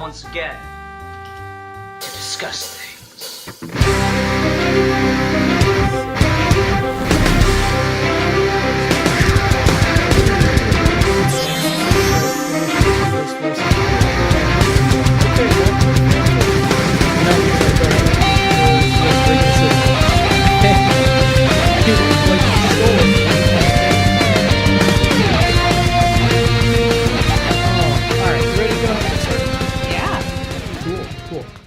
once again to discuss things.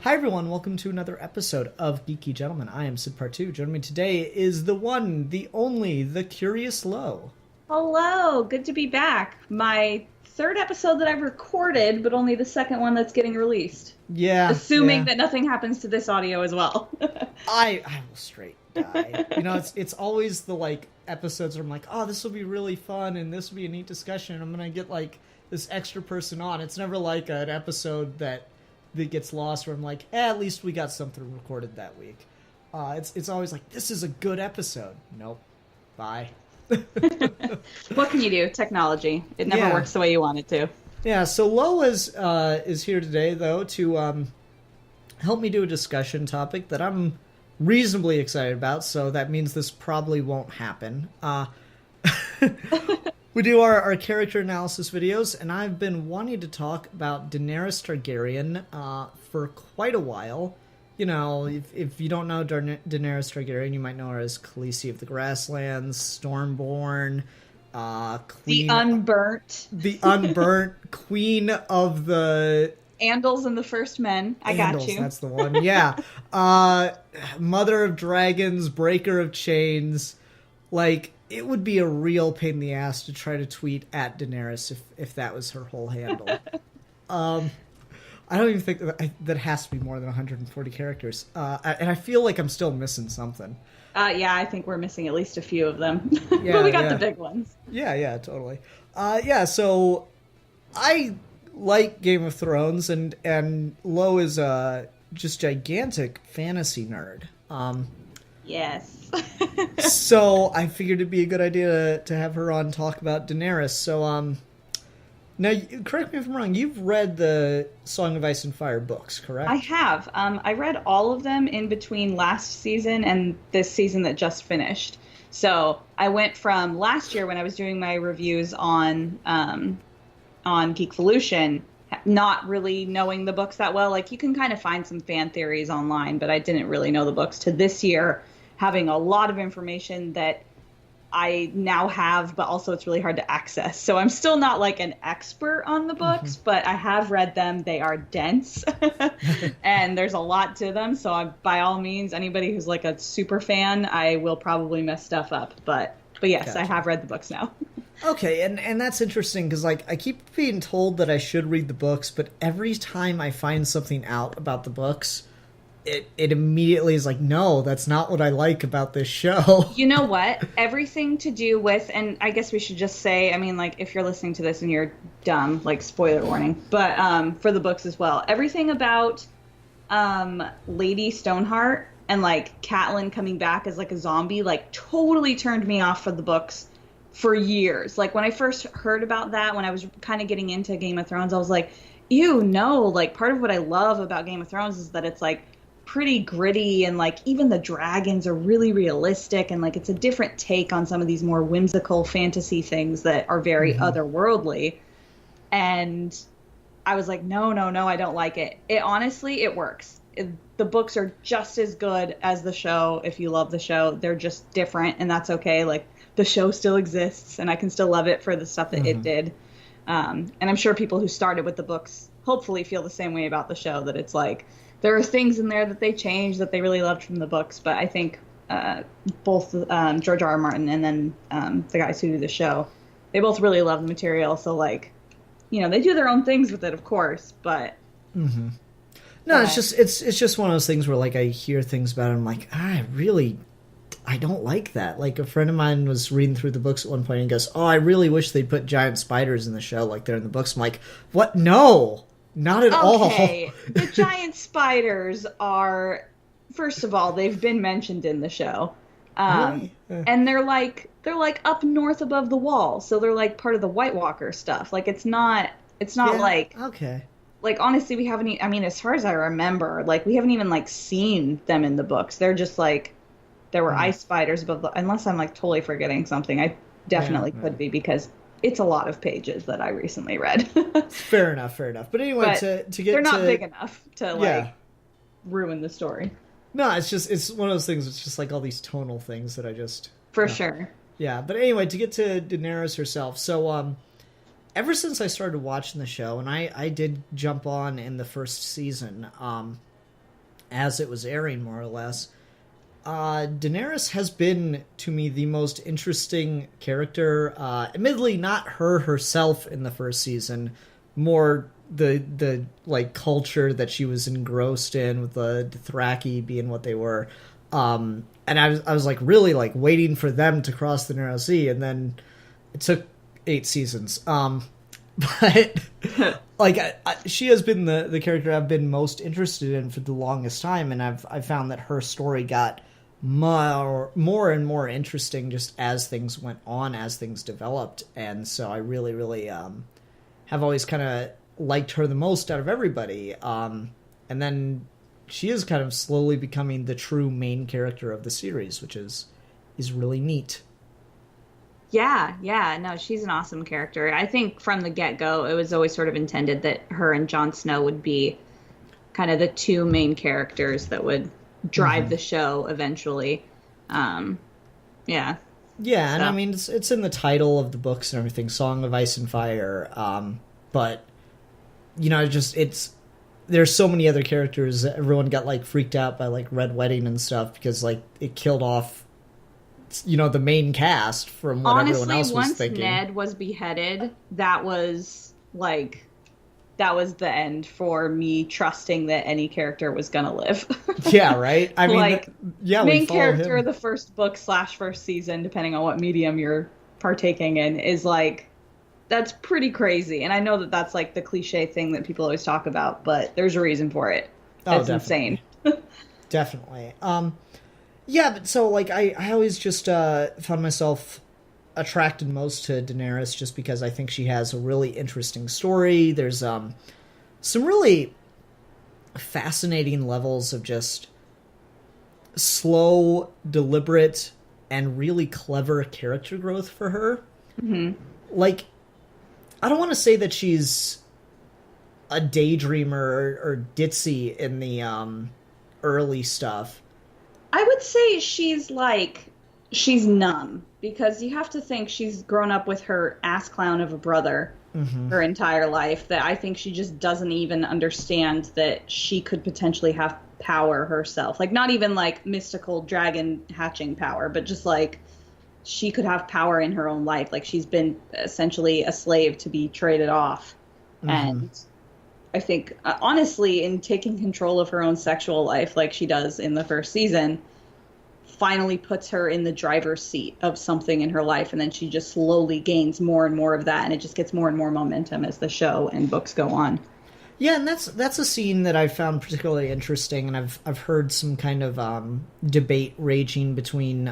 Hi everyone, welcome to another episode of Geeky Gentlemen. I am Sid Part 2. Joining me today is the one, the only, the Curious Lo. Hello, good to be back. My third episode that I've recorded, but only the second one that's getting released. Yeah. Assuming that nothing happens to this audio as well. I will straight die. You know, it's always the episodes where I'm like, oh, this will be really fun and this will be a neat discussion. And I'm going to get this extra person on. It's never like an episode that gets lost where I'm like, at least we got something recorded that week. It's always like, this is a good episode. Nope. Bye. What can you do? Technology. It never works the way you want it to. Yeah, so Lo is here today, though, to help me do a discussion topic that I'm reasonably excited about, so that means this probably won't happen. We do our character analysis videos, and I've been wanting to talk about Daenerys Targaryen for quite a while. You know, if you don't know Daenerys Targaryen, you might know her as Khaleesi of the Grasslands, Stormborn, Queen... The Unburnt, Queen of the... Andals and the First Men. I got you. That's the one, yeah. Mother of Dragons, Breaker of Chains. It would be a real pain in the ass to try to tweet at Daenerys if that was her whole handle. I don't even think that has to be more than 140 characters. And I feel like I'm still missing something. Yeah, I think we're missing at least a few of them. But we got the big ones. Yeah, totally. So I like Game of Thrones, and Lo is a just gigantic fantasy nerd. Yes. So I figured it'd be a good idea to have her on talk about Daenerys. So now correct me if I'm wrong. You've read the Song of Ice and Fire books, correct? I have. I read all of them in between last season and this season that just finished. So I went from last year when I was doing my reviews on Geekvolution, not really knowing the books that well. You can kind of find some fan theories online, but I didn't really know the books, to this year having a lot of information that I now have, but also it's really hard to access. So I'm still not an expert on the books, but I have read them. They are dense and there's a lot to them. So by all means, anybody who's a super fan, I will probably mess stuff up. But yes, gotcha. I have read the books now. Okay, and that's interesting because I keep being told that I should read the books, but every time I find something out about the books, it immediately is no, that's not what I like about this show. You know what? Everything to do with, and I guess we should just say, if you're listening to this and you're dumb, spoiler warning, but for the books as well, everything about Lady Stoneheart and Catelyn coming back as a zombie totally turned me off for the books for years. When I first heard about that, when I was kind of getting into Game of Thrones, I was like, ew, no. Part of what I love about Game of Thrones is that it's pretty gritty, and even the dragons are really realistic, and it's a different take on some of these more whimsical fantasy things that are very otherworldly. And I was like, no, I don't like it. It honestly, it works. The books are just as good as the show. If you love the show, they're just different, and that's okay. The show still exists, and I can still love it for the stuff that it did. And I'm sure people who started with the books hopefully feel the same way about the show, that it's there are things in there that they changed that they really loved from the books. But I think both George R. R. Martin and then the guys who do the show, they both really love the material. So they do their own things with it, of course, but... Mm-hmm. No, it's just one of those things where I hear things about it, and I'm I don't like that. A friend of mine was reading through the books at one point and goes, oh, I really wish they'd put giant spiders in the show like they're in the books. I'm like, what? No, not at all. Okay, the giant spiders are, first of all, they've been mentioned in the show. Really? And they're up north above the wall. So they're part of the White Walker stuff. It's not okay. like honestly, we haven't. I mean, as far as I remember, like we haven't even like seen them in the books. They're just like there were ice spiders above the. Unless I'm like totally forgetting something, I Yeah, definitely yeah. could be because it's a lot of pages that I recently read. Fair enough, fair enough. But anyway, But to get they're not to big enough to yeah. like ruin the story No, it's one of those things. It's just like all these tonal things that I just for no. sure. Yeah, but anyway, to get to Daenerys herself. So ever since I started watching the show, and I did jump on in the first season, as it was airing more or less. Daenerys has been to me the most interesting character. Admittedly, not her herself in the first season, more the like culture that she was engrossed in, with the Dothraki being what they were. And I was like really like waiting for them to cross the Narrow Sea, and then it took 8 seasons. But like she has been the character I've been most interested in for the longest time, and I've found that her story got more and more interesting just as things went on, as things developed, and so I really have always kind of liked her the most out of everybody. And then she is kind of slowly becoming the true main character of the series, which is really neat. Yeah, no, she's an awesome character. I think from the get-go, it was always sort of intended that her and Jon Snow would be kind of the two main characters that would drive the show eventually. Yeah. Yeah, and So. I mean, it's in the title of the books and everything, Song of Ice and Fire. But you know, there's so many other characters. Everyone got like freaked out by like Red Wedding and stuff because like it killed off, you know, the main cast from what Honestly, everyone else was once thinking. Ned was beheaded, that was the end for me trusting that any character was gonna live. Yeah, right. I mean, like yeah, main we follow character him. of the first book / first season, depending on what medium you're partaking in, is like that's pretty crazy. And I know that that's like the cliche thing that people always talk about, but there's a reason for it. That's insane. Definitely. Yeah, but so like I always just found myself attracted most to Daenerys just because I think she has a really interesting story. There's some really fascinating levels of just slow, deliberate, and really clever character growth for her. Mm-hmm. Like, I don't want to say that she's a daydreamer or ditzy in the early stuff. I would say she's numb because you have to think she's grown up with her ass clown of a brother her entire life, that I think she just doesn't even understand that she could potentially have power herself. Like, not even like mystical dragon hatching power, but just like she could have power in her own life. Like, she's been essentially a slave to be traded off. And I think, honestly, in taking control of her own sexual life, like she does in the first season, finally puts her in the driver's seat of something in her life, and then she just slowly gains more and more of that, and it just gets more and more momentum as the show and books go on. Yeah, and that's a scene that I found particularly interesting, and I've heard some kind of debate raging between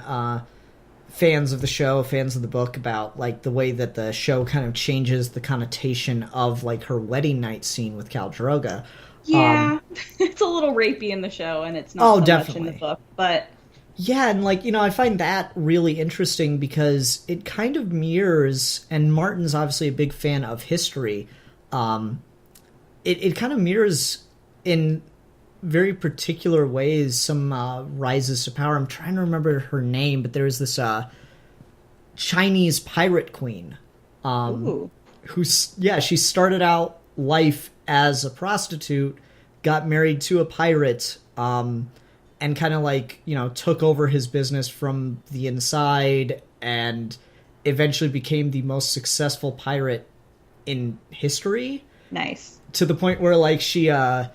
fans of the show, fans of the book, about like the way that the show kind of changes the connotation of like her wedding night scene with Khal Drogo. Yeah, it's a little rapey in the show, and it's not so definitely. much in the book, but yeah, and like, you know, I find that really interesting because it kind of mirrors, and Martin's obviously a big fan of history. It kind of mirrors in very particular ways some rises to power. I'm trying to remember her name, but there's this Chinese pirate queen she started out life as a prostitute, got married to a pirate, and kind of like, you know, took over his business from the inside and eventually became the most successful pirate in history. nice. To the point where like she had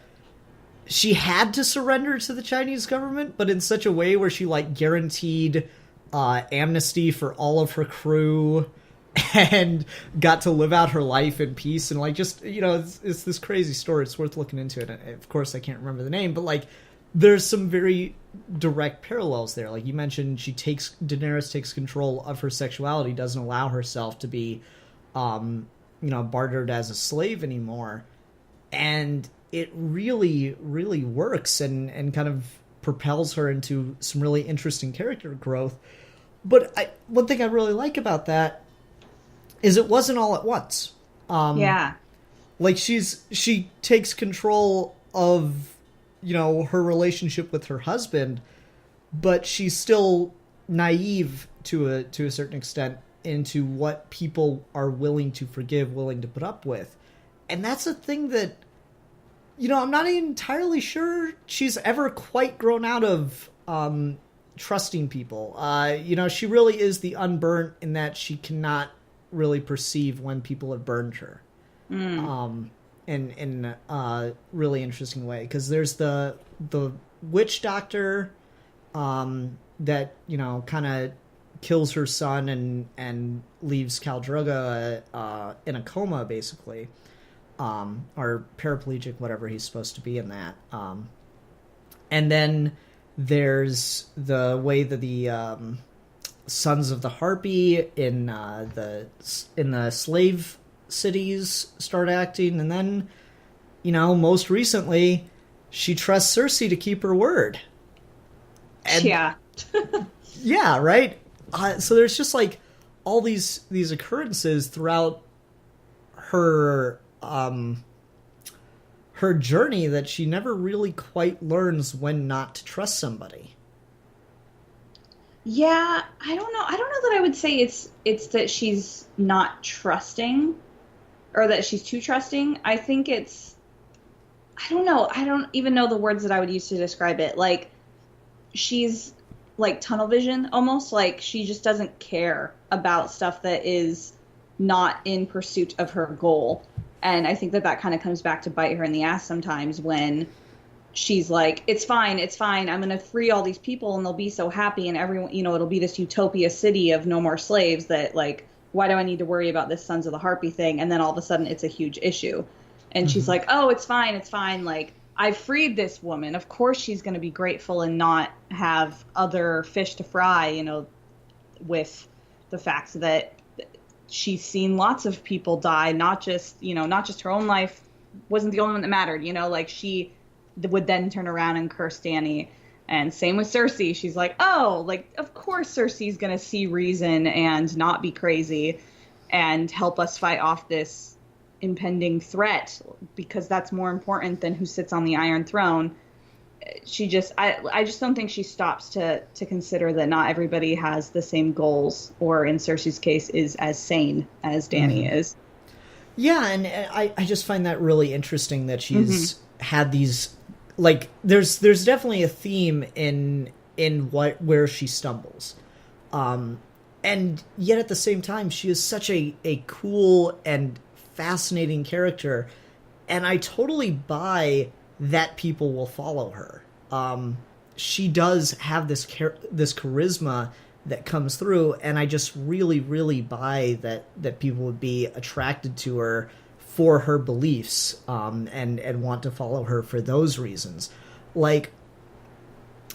to surrender to the Chinese government, but in such a way where she like guaranteed amnesty for all of her crew and got to live out her life in peace, and like, just, you know, it's this crazy story. It's worth looking into it. Of course I can't remember the name, but like there's some very direct parallels there. Like you mentioned, Daenerys takes control of her sexuality, doesn't allow herself to be you know, bartered as a slave anymore. and it really, really works and kind of propels her into some really interesting character growth. But one thing I really like about that is it wasn't all at once. Yeah. Like she takes control of, her relationship with her husband, but she's still naive to a certain extent into what people are willing to forgive, willing to put up with. And that's a thing that, I'm not entirely sure she's ever quite grown out of trusting people. She really is the unburnt in that she cannot really perceive when people have burned her. In a really interesting way. Because there's the witch doctor that, kind of kills her son and leaves Khal Drogo in a coma, basically. Or paraplegic, whatever he's supposed to be in that. And then there's the way that the Sons of the Harpy in the slave cities start acting, and then, most recently, she trusts Cersei to keep her word. And, yeah. yeah, right? So there's just, like, all these occurrences throughout her her journey that she never really quite learns when not to trust somebody. Yeah, I don't know that I would say it's that she's not trusting or that she's too trusting. I think I don't know. I don't even know the words that I would use to describe it. Like, she's like tunnel vision almost. Like, she just doesn't care about stuff that is not in pursuit of her goal. And I think that kind of comes back to bite her in the ass sometimes when she's like, it's fine. I'm going to free all these people and they'll be so happy and everyone, it'll be this utopia city of no more slaves that, like, why do I need to worry about this Sons of the Harpy thing? And then all of a sudden it's a huge issue. And she's like, oh, it's fine. Like, I freed this woman. Of course she's going to be grateful and not have other fish to fry, with the fact that she's seen lots of people die, not just her own life wasn't the only one that mattered, like she would then turn around and curse Dany. And same with Cersei. She's like, oh, like, of course Cersei's going to see reason and not be crazy and help us fight off this impending threat because that's more important than who sits on the Iron Throne. I just don't think she stops to consider that not everybody has the same goals, or in Cersei's case is as sane as Dany is. Yeah, and I just find that really interesting that she's had these, like, there's definitely a theme in where she stumbles. And yet at the same time, she is such a cool and fascinating character, and I totally buy that people will follow her. She does have this charisma that comes through, and I just really, really buy that people would be attracted to her for her beliefs, and want to follow her for those reasons. Like,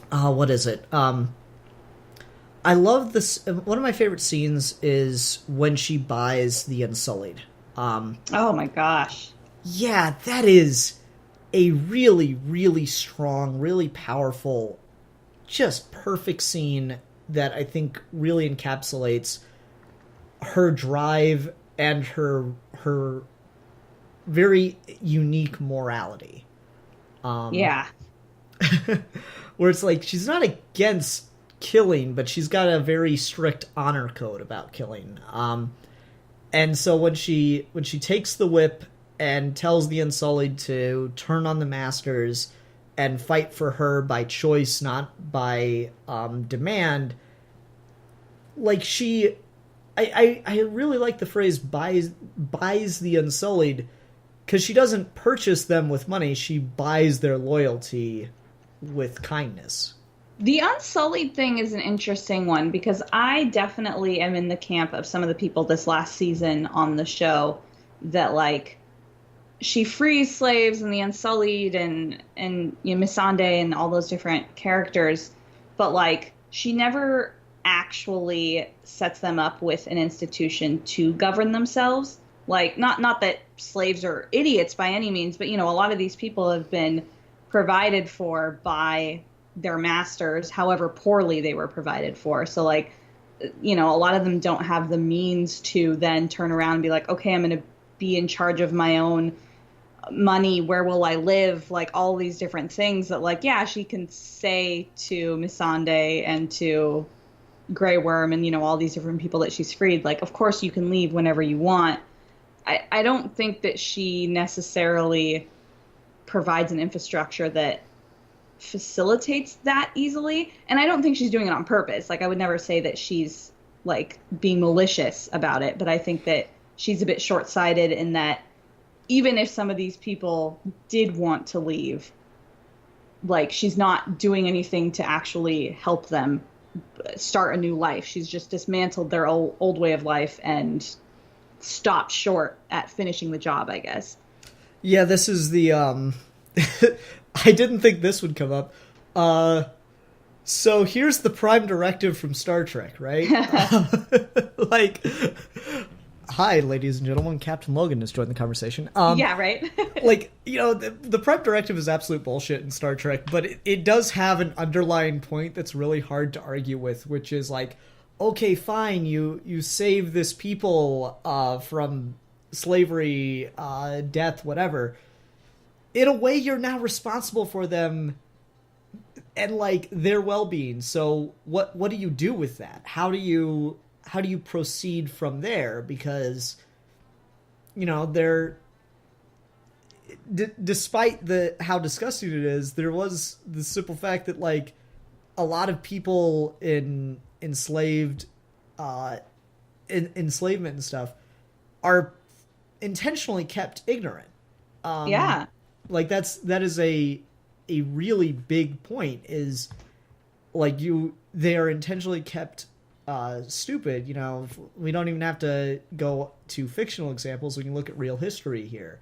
what is it? I love this. One of my favorite scenes is when she buys the Unsullied. Oh my gosh. Yeah, that is a really, really strong, really powerful, just perfect scene that I think really encapsulates her drive and her very unique morality. Yeah. Where it's like, she's not against killing, but she's got a very strict honor code about killing. And so when she takes the whip and tells the Unsullied to turn on the Masters and fight for her by choice, not by demand, like, I really like the phrase buys the Unsullied, because she doesn't purchase them with money, she buys their loyalty with kindness. The Unsullied thing is an interesting one, because I definitely am in the camp of some of the people this last season on the show that, like, she frees slaves and the Unsullied and Missandei and all those different characters, but, like, she never actually sets them up with an institution to govern themselves. Like, not that slaves are idiots by any means, but, you know, a lot of these people have been provided for by their masters, however poorly they were provided for. So, like, you know, a lot of them don't have the means to then turn around and be like, okay, I'm going to be in charge of my own money. Where will I live? Like, all these different things that, like, yeah, she can say to Missandei and to Grey Worm and, you know, all these different people that she's freed, like, of course you can leave whenever you want. I don't think that she necessarily provides an infrastructure that facilitates that easily. And I don't think she's doing it on purpose. Like, I would never say that she's, like, being malicious about it. But I think that she's a bit short-sighted in that even if some of these people did want to leave, like, she's not doing anything to actually help them start a new life. She's just dismantled their old way of life and stopped short at finishing the job, I guess. Yeah, this is the I didn't think this would come up. So here's the prime directive from Star Trek, right? Like, hi, ladies and gentlemen, Captain Logan has joined the conversation. Yeah, right. Like, you know, the prime directive is absolute bullshit in Star Trek, but it does have an underlying point that's really hard to argue with, which is like, okay, fine, you save this people from slavery, death, whatever. In a way, you're now responsible for them and, like, their well-being. So what do you do with that? How do you proceed from there? Because, you know, despite how disgusting it is, there was the simple fact that, like, a lot of people in enslavement and stuff are intentionally kept ignorant. Yeah. Like, that is a really big point, is, like, they are intentionally kept stupid. You know, we don't even have to go to fictional examples. We can look at real history here.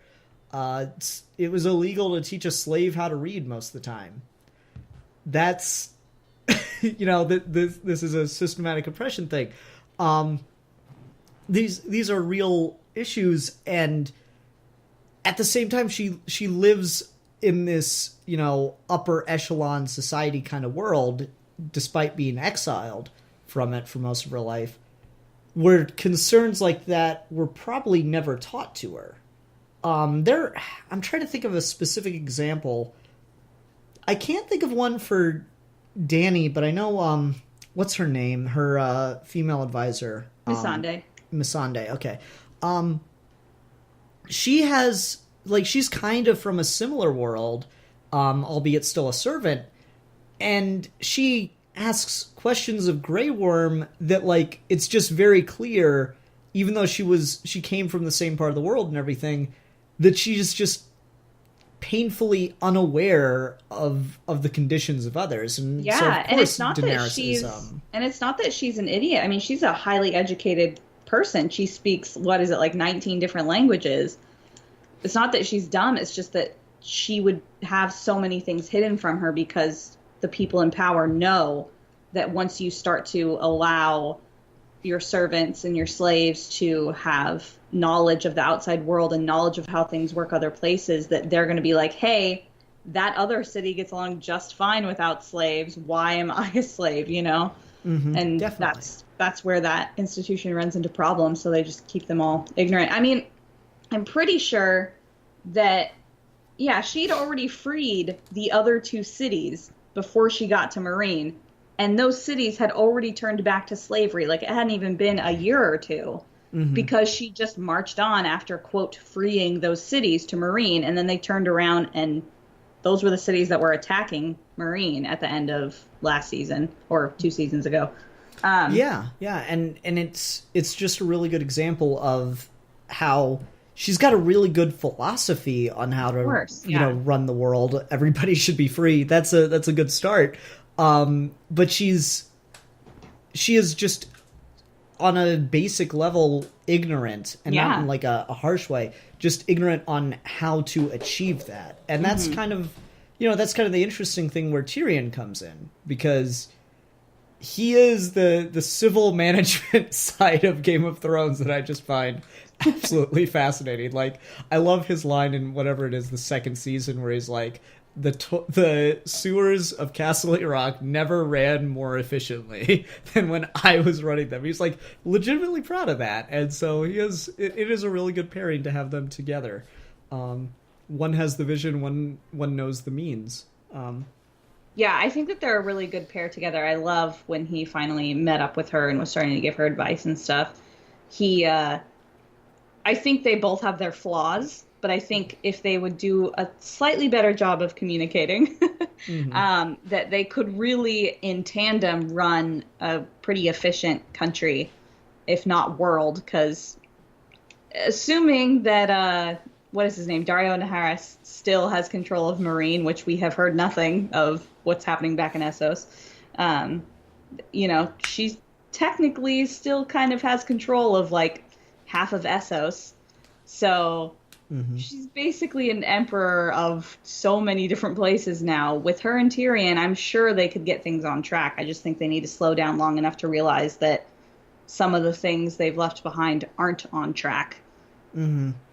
It was illegal to teach a slave how to read most of the time. That's, you know, this is a systematic oppression thing. These are real issues, and at the same time, she lives in this, you know, upper echelon society kind of world, despite being exiled from it for most of her life, where concerns like that were probably never taught to her. I'm trying to think of a specific example. I can't think of one for Dany, but I know, what's her name? Her female advisor. Missandei. Missandei, okay. She has, like, she's kind of from a similar world, albeit still a servant, and she asks questions of Grey Worm that, like, it's just very clear, even though she came from the same part of the world and everything, that she's just painfully unaware of the conditions of others. And yeah, so of course, and it's not Daenerys that she's is, and it's not that she's an idiot. I mean, she's a highly educated person. She speaks, what is it, like 19 different languages. It's not that she's dumb. It's just that she would have so many things hidden from her because the people in power know that once you start to allow your servants and your slaves to have knowledge of the outside world and knowledge of how things work other places, that they're going to be like, hey, that other city gets along just fine without slaves. Why am I a slave, you know? Mm-hmm, and definitely. that's where that institution runs into problems. So they just keep them all ignorant. I mean, I'm pretty sure that, yeah, she'd already freed the other two cities before she got to Marine. And those cities had already turned back to slavery. Like, it hadn't even been a year or two, because she just marched on after, quote, freeing those cities to Marine. And then they turned around, and those were the cities that were attacking Marine at the end of last season, or 2 seasons ago. Yeah. And it's just a really good example of how she's got a really good philosophy on how to, you know, run the world. Everybody should be free. That's a good start. But she is just on a basic level ignorant, and not in like a harsh way, just ignorant on how to achieve that. And that's kind of, you know, that's kind of the interesting thing where Tyrion comes in, because he is the civil management side of Game of Thrones that I just find absolutely fascinating. Like, I love his line in whatever it is, the second season, where he's like, the sewers of Castle Rock never ran more efficiently than when I was running them. He's like legitimately proud of that, and so it is a really good pairing to have them together. One has the vision, one knows the means. Yeah, I think that they're a really good pair together. I love when he finally met up with her and was starting to give her advice and stuff. I think they both have their flaws, but I think if they would do a slightly better job of communicating, that they could really, in tandem, run a pretty efficient country, if not world, because assuming that, what is his name, Dario Naharis still has control of Marine, which we have heard nothing of what's happening back in Essos, she's technically still kind of has control of, like, half of Essos. So she's basically an emperor of so many different places now. With her and Tyrion, I'm sure they could get things on track. I just think they need to slow down long enough to realize that some of the things they've left behind aren't on track.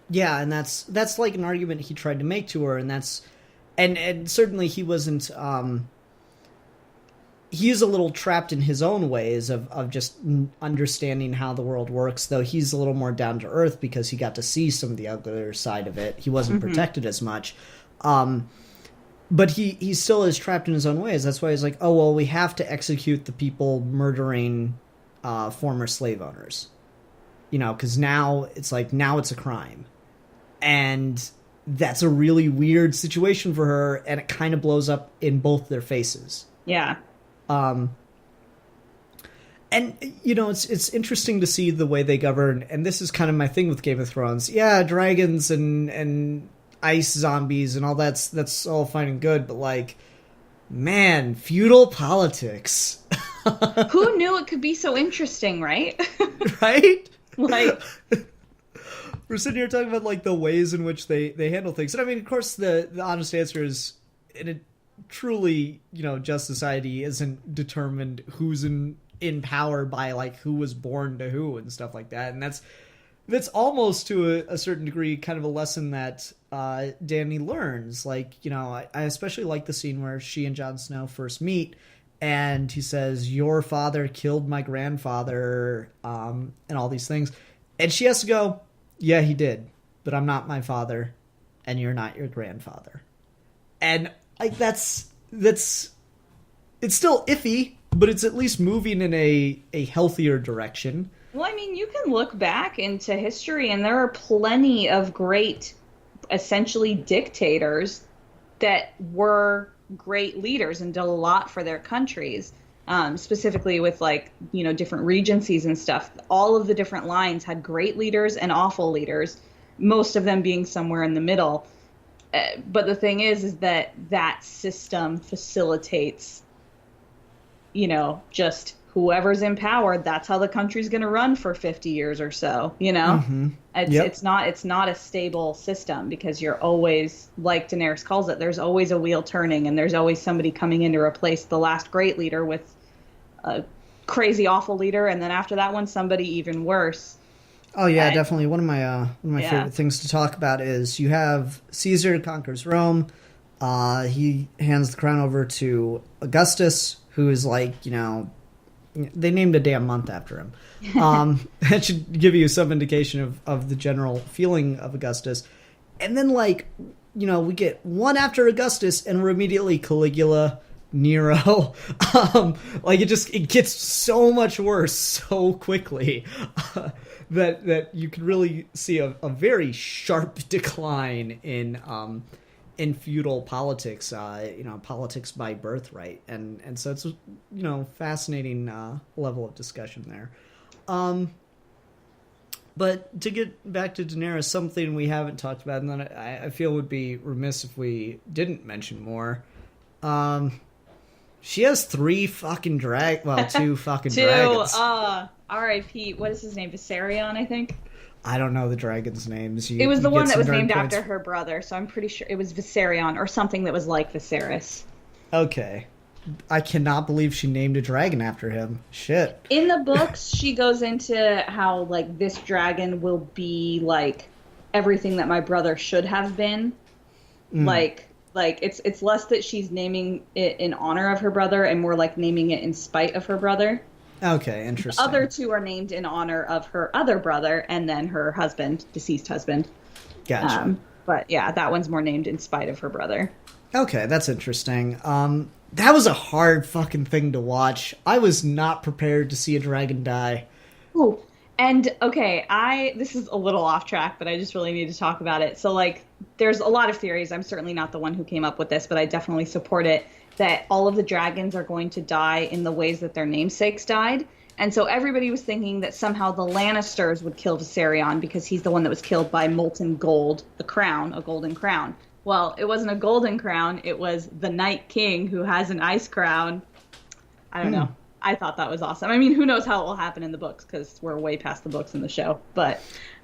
Yeah, and that's like an argument he tried to make to her, and and certainly he wasn't. He's a little trapped in his own ways of just understanding how the world works, though he's a little more down to earth because he got to see some of the uglier side of it. He wasn't protected as much. But he still is trapped in his own ways. That's why he's like, oh, well, we have to execute the people murdering former slave owners. Because now it's a crime. And that's a really weird situation for her, and it kind of blows up in both their faces. Yeah. And it's interesting to see the way they govern, and this is kind of my thing with Game of Thrones. Yeah, dragons and ice zombies and all that's all fine and good, but like, man, feudal politics. Who knew it could be so interesting, right? Right? Like, we're sitting here talking about like the ways in which they handle things. And I mean, of course, the honest answer is, in a truly, just society isn't determined who's in power by like who was born to who and stuff like that. And that's almost to a certain degree kind of a lesson that Dany learns. Like, I especially like the scene where she and Jon Snow first meet, and he says, your father killed my grandfather, and all these things. And she has to go, yeah, he did, but I'm not my father, and you're not your grandfather. And like it's still iffy, but it's at least moving in a healthier direction. Well, I mean, you can look back into history, and there are plenty of great, essentially dictators that were great leaders and did a lot for their countries, specifically with like, different regencies and stuff. All of the different lines had great leaders and awful leaders, most of them being somewhere in the middle. But the thing is that system facilitates, just whoever's in power. That's how the country's going to run for 50 years or so. It's not a stable system, because you're always, like Daenerys calls it, there's always a wheel turning, and there's always somebody coming in to replace the last great leader with a crazy awful leader, and then after that one, somebody even worse. Oh yeah, definitely. One of my favorite things to talk about is you have Caesar conquers Rome. He hands the crown over to Augustus, who is like, they named a damn month after him. That should give you some indication of the general feeling of Augustus. And then we get one after Augustus, and we're immediately Caligula, Nero. It gets so much worse so quickly. That you can really see a very sharp decline in feudal politics, politics by birthright, and so it's fascinating level of discussion there. But to get back to Daenerys, something we haven't talked about, and then I feel would be remiss if we didn't mention more. She has two fucking dragons. R.I.P. What is his name? Viserion, I think. I don't know the dragon's names. It was the one that was named after her brother, so I'm pretty sure it was Viserion or something that was like Viserys. Okay. I cannot believe she named a dragon after him. Shit. In the books, she goes into how, like, this dragon will be, like, everything that my brother should have been. Like it's less that she's naming it in honor of her brother and more like naming it in spite of her brother. Okay, interesting. The other two are named in honor of her other brother and then her husband, deceased husband. Gotcha. But yeah, that one's more named in spite of her brother. Okay, that's interesting. That was a hard fucking thing to watch. I was not prepared to see a dragon die. Ooh. And okay, this is a little off track, but I just really need to talk about it. So like, there's a lot of theories. I'm certainly not the one who came up with this, but I definitely support it, that all of the dragons are going to die in the ways that their namesakes died. And so everybody was thinking that somehow the Lannisters would kill Viserion because he's the one that was killed by molten gold, a golden crown. Well, it wasn't a golden crown. It was the Night King who has an ice crown. I don't know. I thought that was awesome. I mean, who knows how it will happen in the books because we're way past the books in the show. But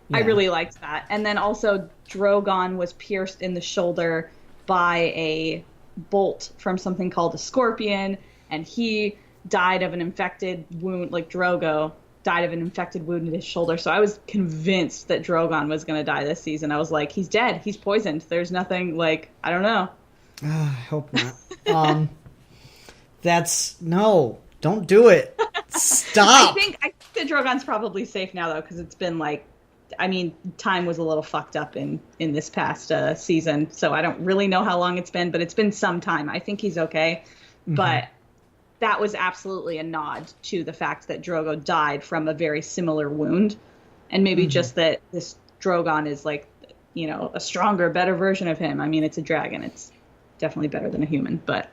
yeah. I really liked that. And then also Drogon was pierced in the shoulder by a bolt from something called a scorpion. And he died of an infected wound, like Drogo died of an infected wound in his shoulder. So I was convinced that Drogon was going to die this season. I was like, he's dead. He's poisoned. There's nothing, like, I don't know. I hope not. No. Don't do it. Stop. I think that Drogon's probably safe now, though, because it's been like, I mean, time was a little fucked up in this past season, so I don't really know how long it's been, but it's been some time. I think he's okay, but that was absolutely a nod to the fact that Drogo died from a very similar wound, and maybe just that this Drogon is like, you know, a stronger, better version of him. I mean, it's a dragon. It's definitely better than a human, but...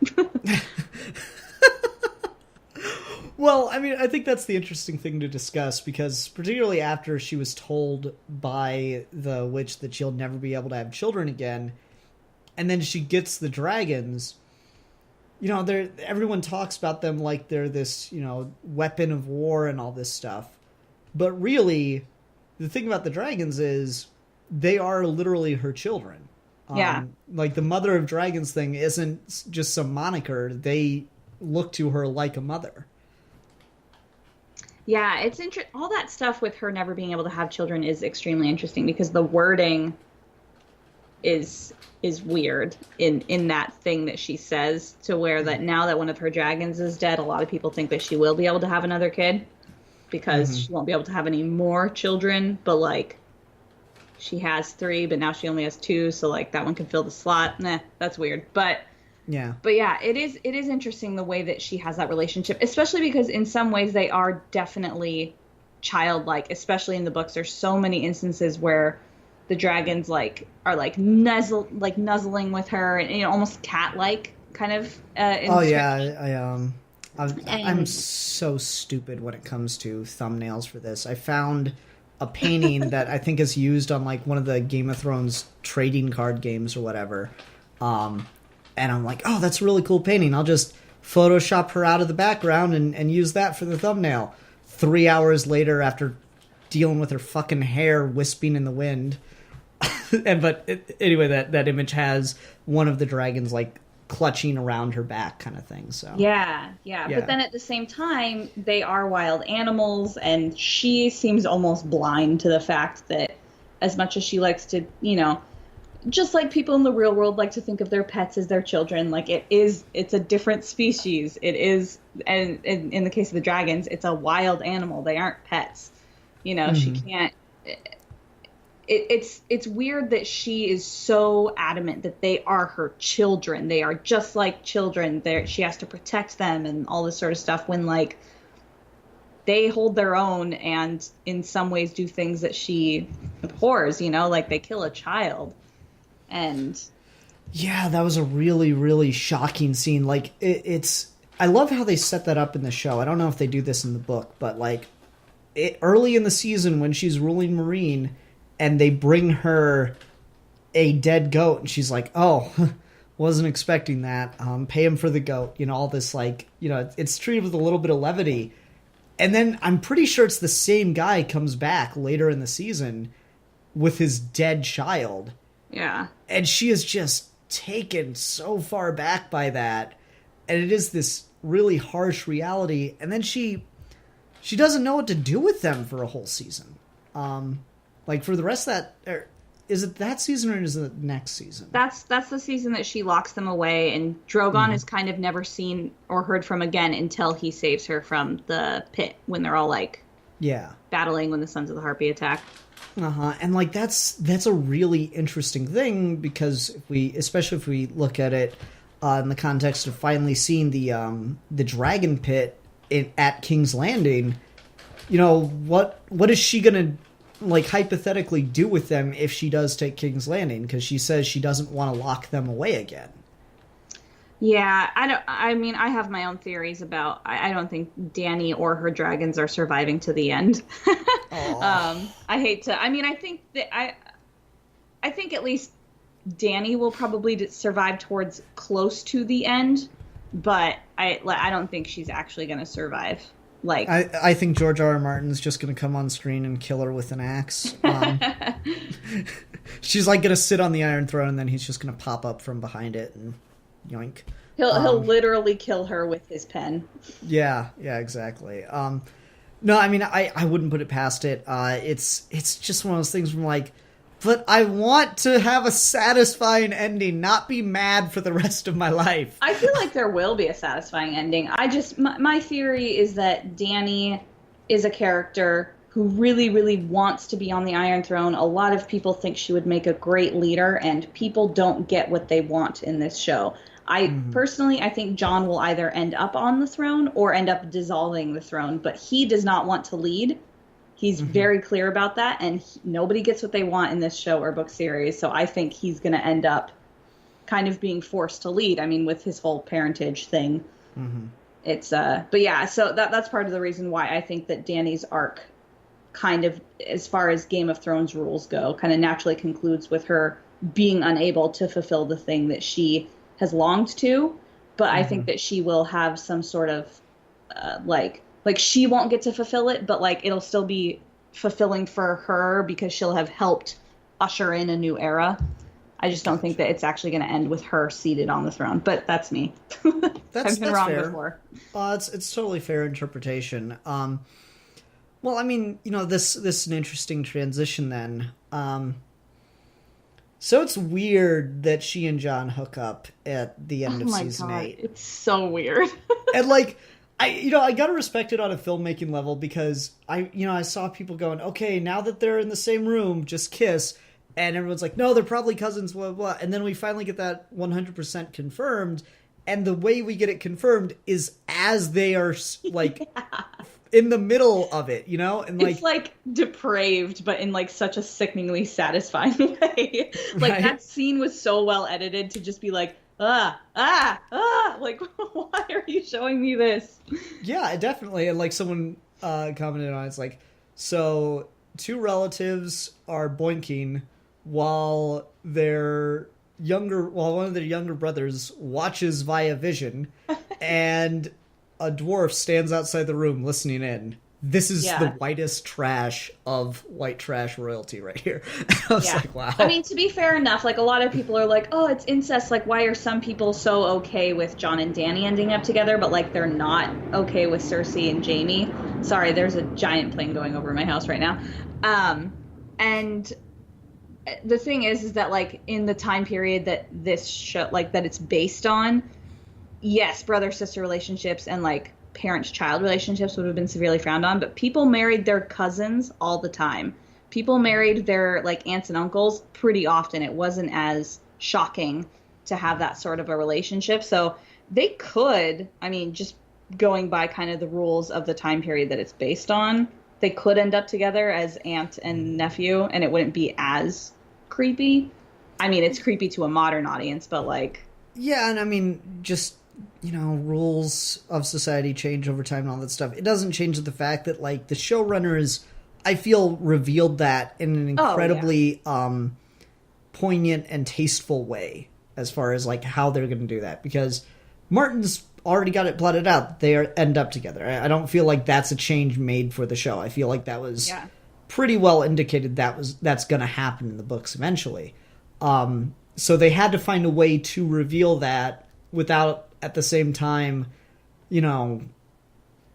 Well, I mean, I think that's the interesting thing to discuss, because particularly after she was told by the witch that she'll never be able to have children again, and then she gets the dragons, you know, everyone talks about them like they're this, you know, weapon of war and all this stuff. But really, the thing about the dragons is they are literally her children. Yeah. Like, the mother of dragons thing isn't just some moniker. They look to her like a mother. Yeah, it's all that stuff with her never being able to have children is extremely interesting because the wording is weird in that thing that she says, to where that now that one of her dragons is dead, a lot of people think that she will be able to have another kid because she won't be able to have any more children, but like she has 3, but now she only has 2, so like that one can fill the slot. Nah, that's weird. But yeah, it is interesting the way that she has that relationship, especially because in some ways they are definitely childlike, especially in the books. There's so many instances where the dragons are nuzzling with her, and you know, almost cat-like kind of. I'm so stupid when it comes to thumbnails for this. I found a painting that I think is used on like one of the Game of Thrones trading card games or whatever. And I'm like, oh, that's a really cool painting. I'll just Photoshop her out of the background and use that for the thumbnail. 3 hours later, after dealing with her fucking hair wisping in the wind. Anyway, that image has one of the dragons like clutching around her back kind of thing. So yeah. But then at the same time, they are wild animals, and she seems almost blind to the fact that as much as she likes to, you know, just like people in the real world like to think of their pets as their children, like it's a different species. It is, and in the case of the dragons, it's a wild animal. They aren't pets. You know, she can't. It's weird that she is so adamant that they are her children. They are just like children. She has to protect them and all this sort of stuff, when like they hold their own and in some ways do things that she abhors, you know, like they kill a child. And yeah, that was a really, really shocking scene. Like I love how they set that up in the show. I don't know if they do this in the book, but like early in the season when she's ruling Marine and they bring her a dead goat and she's like, oh, wasn't expecting that. Pay him for the goat. You know, all this, like, you know, it's treated with a little bit of levity. And then I'm pretty sure it's the same guy comes back later in the season with his dead child. Yeah. And she is just taken so far back by that. and it is this really harsh reality, and then she doesn't know what to do with them for a whole season. Like for the rest of that, is it that season or is it next season? That's the season that she locks them away, and Drogon is kind of never seen or heard from again until he saves her from the pit when they're all like battling when the Sons of the Harpy attack. And like that's a really interesting thing, because especially if we look at it in the context of finally seeing the dragon pit at King's Landing, you know, what is she gonna like hypothetically do with them if she does take King's Landing? Because she says she doesn't want to lock them away again. Yeah, I mean, I have my own theories about. I don't think Dany or her dragons are surviving to the end. I hate to. I mean, I think at least Dany will probably survive towards close to the end, but I don't think she's actually going to survive. Like, I think George R.R. Martin's just going to come on screen and kill her with an axe. She's like going to sit on the Iron Throne, and then he's just going to pop up from behind it and yoink. He'll literally kill her with his pen. Yeah, exactly. No, I mean, I wouldn't put it past it. It's just one of those things where I'm like, but I want to have a satisfying ending, not be mad for the rest of my life. I feel like there will be a satisfying ending. My theory is that Dany is a character who really, really wants to be on the Iron Throne. A lot of people think she would make a great leader, and people don't get what they want in this show. Personally, I think Jon will either end up on the throne or end up dissolving the throne, but he does not want to lead. He's very clear about that, and nobody gets what they want in this show or book series, so I think he's going to end up kind of being forced to lead. I mean, with his whole parentage thing. It's, but yeah, so that's part of the reason why I think that Dany's arc kind of, as far as Game of Thrones rules go, kind of naturally concludes with her being unable to fulfill the thing that she has longed to, but I think that she will have some sort of, like she won't get to fulfill it, but like it'll still be fulfilling for her because she'll have helped usher in a new era. I just don't think that it's actually going to end with her seated on the throne, but that's me. I've been wrong fair. before. It's totally fair interpretation. Well, I mean, you know, this is an interesting transition then. So it's weird that she and Jon hook up at the end of season 8. It's so weird. And like, I gotta respect it on a filmmaking level, because I saw people going, okay, now that they're in the same room, just kiss. And everyone's like, no, they're probably cousins, blah, blah, blah. And then we finally get that 100% confirmed. And the way we get it confirmed is as they are like in the middle of it, you know? And like, it's like depraved, but in like such a sickeningly satisfying way. Like right? That scene was so well edited to just be like, like, why are you showing me this? Yeah, definitely. And like someone commented on it, it's like, so two relatives are boinking while one of their younger brothers watches via vision, and a dwarf stands outside the room listening in. This is the whitest trash of white trash royalty right here. I was like, wow. I mean, to be fair enough, like a lot of people are like, oh, it's incest. Like, why are some people so okay with Jon and Dany ending up together, but like they're not okay with Cersei and Jaime? Sorry, there's a giant plane going over my house right now. And the thing is that like in the time period that this show, like that it's based on, yes, brother-sister relationships and like parent-child relationships would have been severely frowned on, but people married their cousins all the time. People married their like aunts and uncles pretty often. It wasn't as shocking to have that sort of a relationship. So they could, I mean, just going by kind of the rules of the time period that it's based on, they could end up together as aunt and nephew, and it wouldn't be as creepy. I mean, it's creepy to a modern audience, but like... Yeah, and I mean, just, you know, rules of society change over time and all that stuff. It doesn't change the fact that, like, the showrunners, I feel, revealed that in an incredibly poignant and tasteful way as far as, like, how they're going to do that. Because Martin's already got it plotted out. They end up together. I don't feel like that's a change made for the show. I feel like that was pretty well indicated that's going to happen in the books eventually. So they had to find a way to reveal that without at the same time, you know,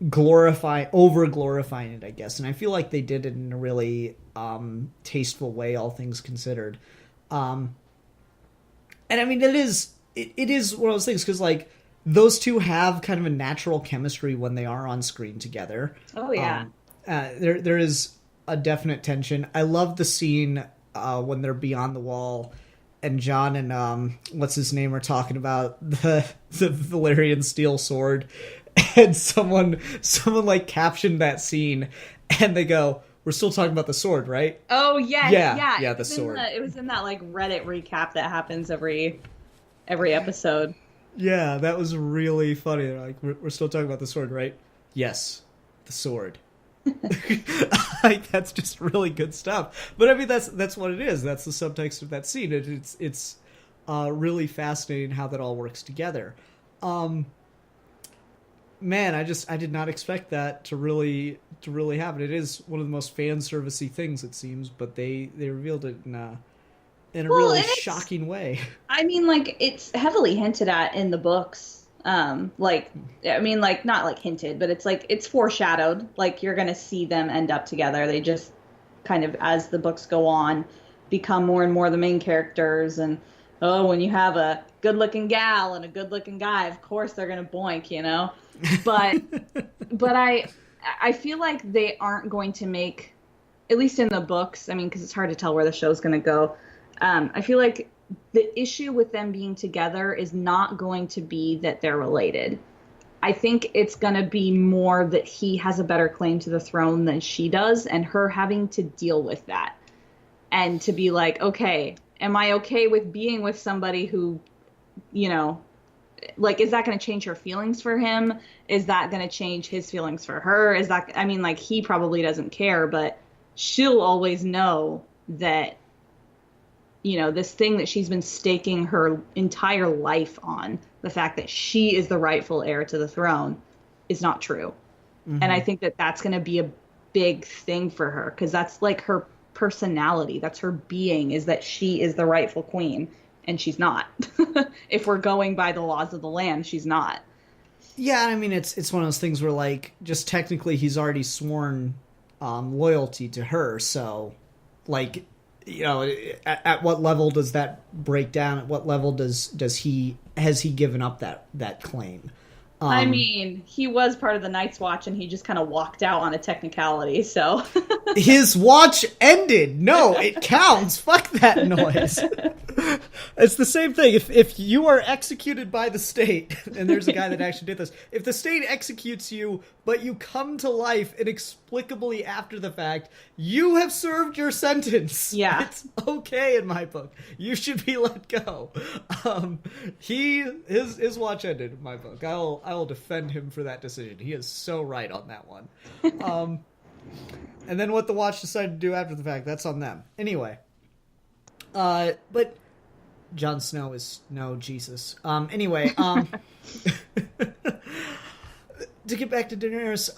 over glorifying it, I guess. And I feel like they did it in a really tasteful way, all things considered. And I mean, it is one of those things, because like those two have kind of a natural chemistry when they are on screen together. Oh yeah. There is a definite tension. I love the scene when they're beyond the wall and Jon and what's his name are talking about the Valyrian steel sword, and someone like captioned that scene and they go, "We're still talking about the sword, right?" Oh yes, yeah, the sword. It was in that like Reddit recap that happens every episode. Yeah, that was really funny. They're like, we're still talking about the sword, right? Yes, the sword. Like, that's just really good stuff. But I mean, that's what it is. That's the subtext of that scene. It's really fascinating how that all works together. Man, I did not expect that to really happen. It is one of the most fan servicey things, it seems, but they revealed it in a really shocking way. I mean, like, it's heavily hinted at in the books. Like, I mean, like, not like hinted, but it's like, it's foreshadowed. Like, you're gonna see them end up together. They just kind of, as the books go on, become more and more the main characters. And, oh, when you have a good-looking gal and a good-looking guy, of course they're gonna boink, you know? But, but I feel like they aren't going to make, at least in the books, I mean, because it's hard to tell where the show's gonna go. I feel like the issue with them being together is not going to be that they're related. I think it's going to be more that he has a better claim to the throne than she does, and her having to deal with that. And to be like, okay, am I okay with being with somebody who, you know, like, is that going to change her feelings for him? Is that going to change his feelings for her? Is that, I mean, like, he probably doesn't care, but she'll always know that, you know, this thing that she's been staking her entire life on, the fact that she is the rightful heir to the throne, is not true. Mm-hmm. And I think that that's going to be a big thing for her, because that's like her personality. That's her being, is that she is the rightful queen, and she's not. If we're going by the laws of the land, she's not. Yeah, I mean, it's one of those things where, like, just technically he's already sworn loyalty to her, so, like, you know, at what level does that break down? At what level has he given up that claim? I mean, he was part of the Night's Watch, and he just kind of walked out on a technicality, so... His watch ended! No, it counts! Fuck that noise! It's the same thing. If you are executed by the state, and there's a guy that actually did this, if the state executes you, but you come to life inexplicably after the fact, you have served your sentence. Yeah. It's okay in my book. You should be let go. His watch ended in my book. I will defend him for that decision. He is so right on that one. And then what the watch decided to do after the fact, that's on them. Anyway. But Jon Snow is no Jesus. Anyway, to get back to Daenerys,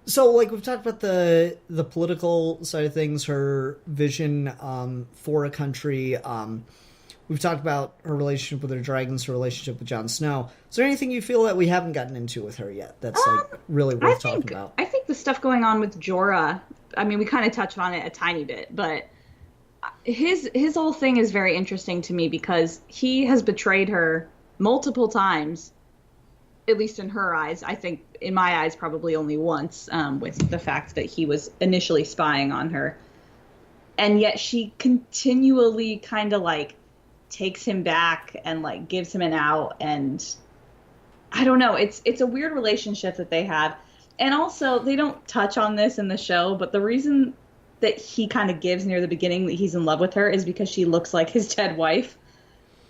so like we've talked about the political side of things, her vision for a country. We've talked about her relationship with her dragons, her relationship with Jon Snow. Is there anything you feel that we haven't gotten into with her yet that's like really worth talking about? I think the stuff going on with Jorah, I mean, we kind of touched on it a tiny bit, but his whole thing is very interesting to me because he has betrayed her multiple times, at least in her eyes. I think in my eyes probably only once, with the fact that he was initially spying on her. And yet she continually kind of like takes him back and like gives him an out, and I don't know, it's a weird relationship that they have. And also they don't touch on this in the show, but the reason that he kind of gives near the beginning that he's in love with her is because she looks like his dead wife.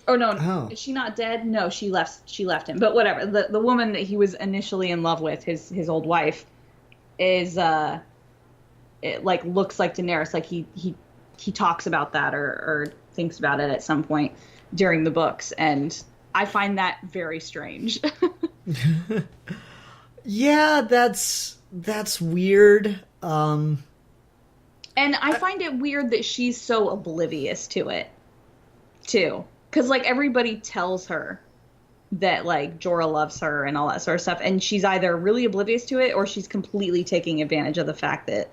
Or no, Is she not dead? No, she left him. But whatever. The woman that he was initially in love with, his old wife, is it like looks like Daenerys. Like he talks about that or thinks about it at some point during the books, and I find that very strange. Yeah, that's weird. And I find it weird that she's so oblivious to it, too. Because, like, everybody tells her that like Jorah loves her and all that sort of stuff, and she's either really oblivious to it or she's completely taking advantage of the fact that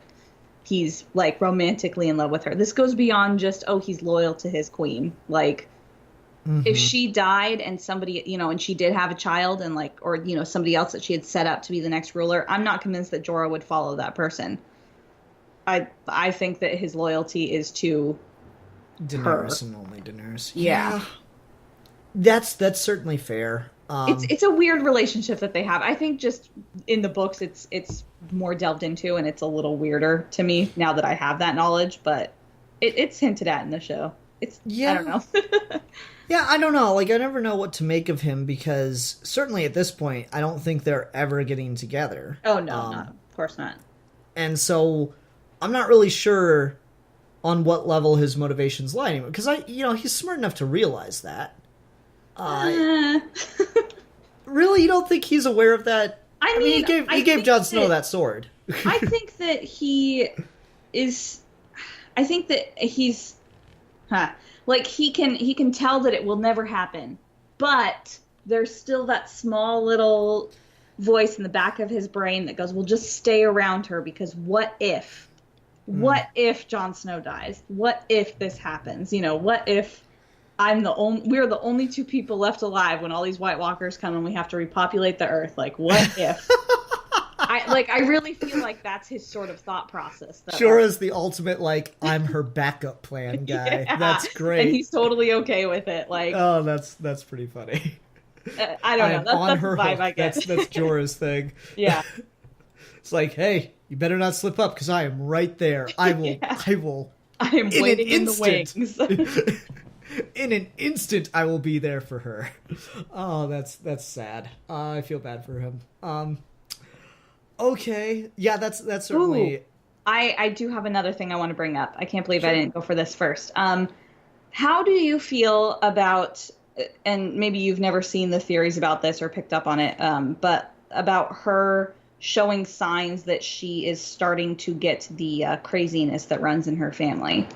he's like romantically in love with her. This goes beyond just, oh, he's loyal to his queen. Like, if she died and somebody, you know, and she did have a child and like, or, you know, somebody else that she had set up to be the next ruler, I'm not convinced that Jorah would follow that person. I think that his loyalty is to Daenerys her. and only Daenerys. Yeah. That's certainly fair. It's a weird relationship that they have. I think just in the books it's more delved into, and it's a little weirder to me now that I have that knowledge, but it's hinted at in the show. I don't know. Yeah, I don't know. Like, I never know what to make of him, because certainly at this point, I don't think they're ever getting together. Oh, no, not. Of course not. And so I'm not really sure on what level his motivations lie anymore, because he's smart enough to realize that. Really, you don't think he's aware of that? I mean, he gave Jon Snow that sword. I think that he is. I think that he's, like he can tell that it will never happen, but there's still that small little voice in the back of his brain that goes, "Well, just stay around her, because what if? What if Jon Snow dies? What if this happens? You know, what if we're the only two people left alive when all these White Walkers come and we have to repopulate the earth? Like, what if?" I really feel like that's his sort of thought process. Is the ultimate, like, I'm her backup plan guy. Yeah. That's great. And he's totally okay with it. Like, oh, that's pretty funny. I don't know. That's her the vibe I get. That's Jorah's thing. Yeah. It's like, hey, you better not slip up, because I am right there. I will. I am waiting in the wings. In an instant, I will be there for her. Oh, that's sad. I feel bad for him. Okay, yeah, that's certainly. Ooh, I do have another thing I want to bring up. I can't believe I didn't go for this first. How do you feel about, and maybe you've never seen the theories about this or picked up on it, but about her showing signs that she is starting to get the craziness that runs in her family,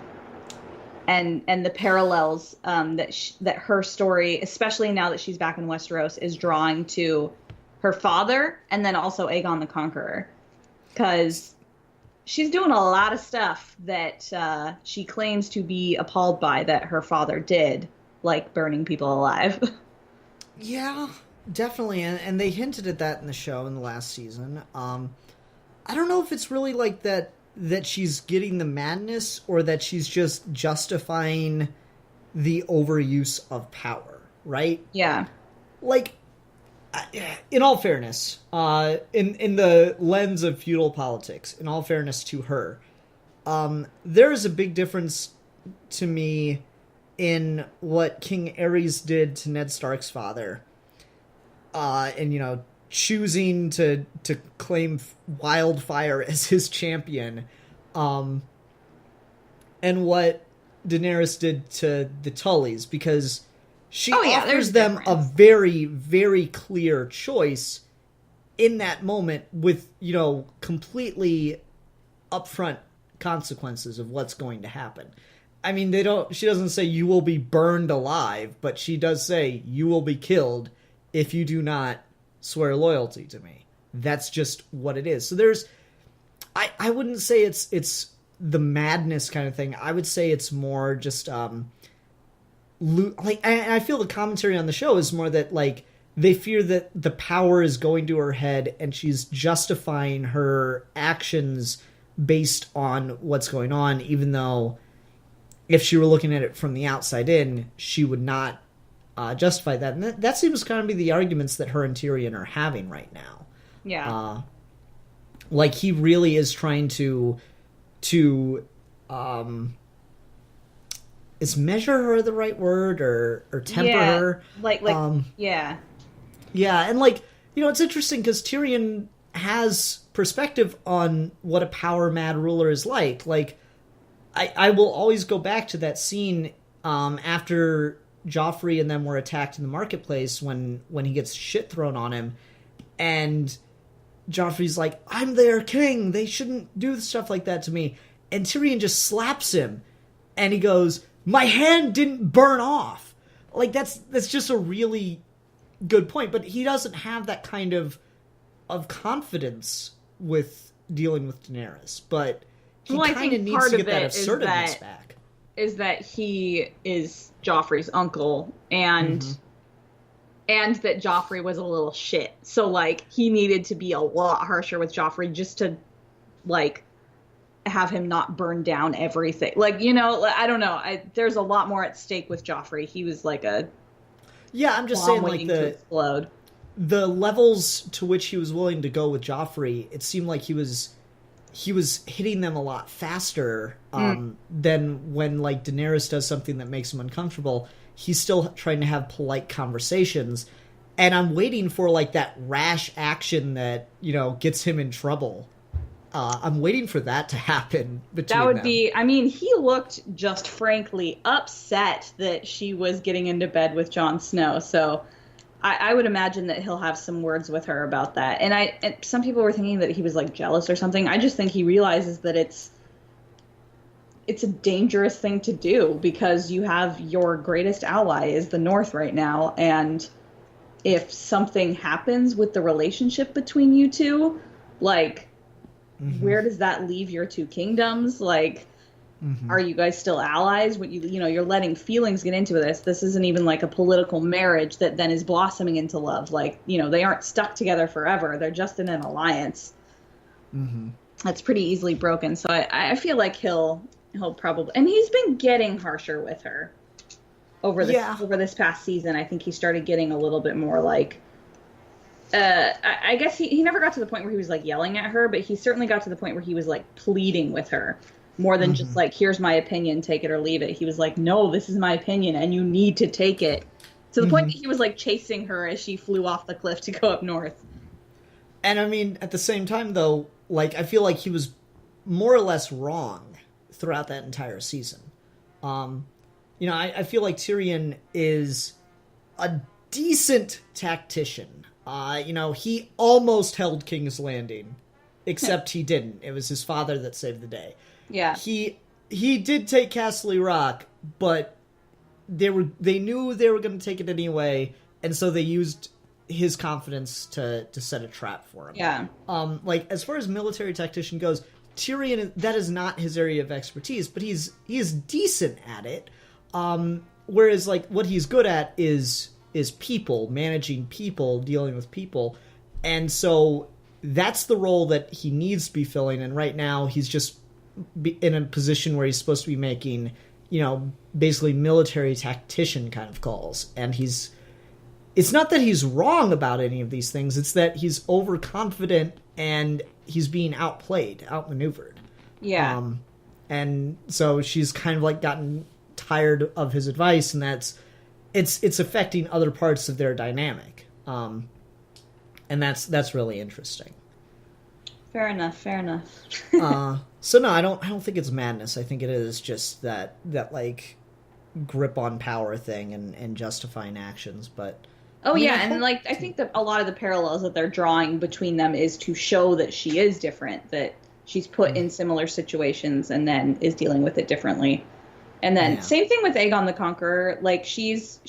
and the parallels that her story, especially now that she's back in Westeros, is drawing to her father, and then also Aegon the Conqueror, because she's doing a lot of stuff that she claims to be appalled by that her father did, like burning people alive. Yeah, definitely, and they hinted at that in the show in the last season. I don't know if it's really like that she's getting the madness, or that she's just justifying the overuse of power, right? Yeah. Like, in all fairness, in the lens of feudal politics, in all fairness to her, there is a big difference to me in what King Aerys did to Ned Stark's father, and choosing to claim wildfire as his champion, and what Daenerys did to the Tullys, because she offers them a very, very clear choice in that moment, with, completely upfront consequences of what's going to happen. I mean, she doesn't say you will be burned alive, but she does say you will be killed if you do not swear loyalty to me. That's just what it is. So I wouldn't say it's the madness kind of thing. I would say it's more just, I feel the commentary on the show is more that, like, they fear that the power is going to her head and she's justifying her actions based on what's going on, even though if she were looking at it from the outside in, she would not justify that. And that seems kind of be the arguments that her and Tyrion are having right now. Yeah. Like, he really is trying to is measure her the right word, or temper her? Yeah. Yeah, and it's interesting because Tyrion has perspective on what a power-mad ruler is like. Like, I will always go back to that scene after Joffrey and them were attacked in the marketplace when he gets shit thrown on him, and Joffrey's like, "I'm their king, they shouldn't do stuff like that to me," and Tyrion just slaps him, and he goes, "My hand didn't burn off." Like, that's just a really good point. But he doesn't have that kind of confidence with dealing with Daenerys. But he kind of needs to get that assertiveness back. Is that he is Joffrey's uncle, and that Joffrey was a little shit. So, like, he needed to be a lot harsher with Joffrey just to, like, have him not burn down everything. Like, you know, I don't know. There's a lot more at stake with Joffrey. He was like a... Yeah, I'm just saying, like, explode. The levels to which he was willing to go with Joffrey, it seemed like he was hitting them a lot faster than when, like, Daenerys does something that makes him uncomfortable. He's still trying to have polite conversations, and I'm waiting for, like, that rash action that, you know, gets him in trouble. I'm waiting for that to happen between them. That would be... I mean, he looked just frankly upset that she was getting into bed with Jon Snow, so I would imagine that he'll have some words with her about that. And some people were thinking that he was, like, jealous or something. I just think he realizes that it's a dangerous thing to do, because you have your greatest ally is the North right now, and if something happens with the relationship between you two, like, where does that leave your two kingdoms? Like, are you guys still allies? What you know, you're letting feelings get into this. This isn't even like a political marriage that then is blossoming into love. Like, you know, they aren't stuck together forever. They're just in an alliance. That's pretty easily broken. So I feel like he'll probably, and he's been getting harsher with her over this past season. I think he started getting a little bit more like, I guess he never got to the point where he was like yelling at her, but he certainly got to the point where he was like pleading with her more than just like, here's my opinion, take it or leave it. He was like, no, this is my opinion and you need to take it, to the point that he was like chasing her as she flew off the cliff to go up north. And I mean, at the same time though, like, I feel like he was more or less wrong throughout that entire season. You know, I feel like Tyrion is a decent tactician. You know, he almost held King's Landing, except he didn't. It was his father that saved the day. Yeah. He did take Castle Rock, but they knew they were going to take it anyway, and so they used his confidence to set a trap for him. Yeah. Like, as far as military tactician goes, Tyrion, that is not his area of expertise, but he is decent at it. Whereas, like, what he's good at is people, managing people, dealing with people. And so that's the role that he needs to be filling. And right now he's just in a position where he's supposed to be making, you know, basically military tactician kind of calls. And it's not that he's wrong about any of these things. It's that he's overconfident and he's being outplayed, outmaneuvered. Yeah. And so she's kind of like gotten tired of his advice, and it's affecting other parts of their dynamic. And that's really interesting. Fair enough. So no, I don't think it's madness. I think it is just that like grip on power thing and justifying actions. But I think that a lot of the parallels that they're drawing between them is to show that she is different, that she's put in similar situations and then is dealing with it differently. And then same thing with Aegon the Conqueror. Like, she's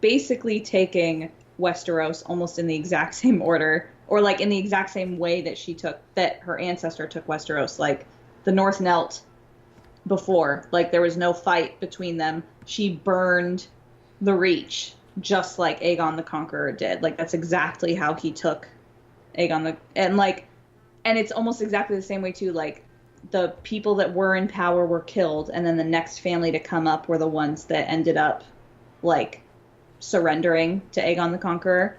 basically taking Westeros almost in the exact same order, or like in the exact same way that her ancestor took Westeros. Like, the North knelt before, like, there was no fight between them. She burned the Reach just like Aegon the Conqueror did. Like, that's exactly how he took and it's almost exactly the same way too. Like, the people that were in power were killed, and then the next family to come up were the ones that ended up, like, surrendering to Aegon the Conqueror.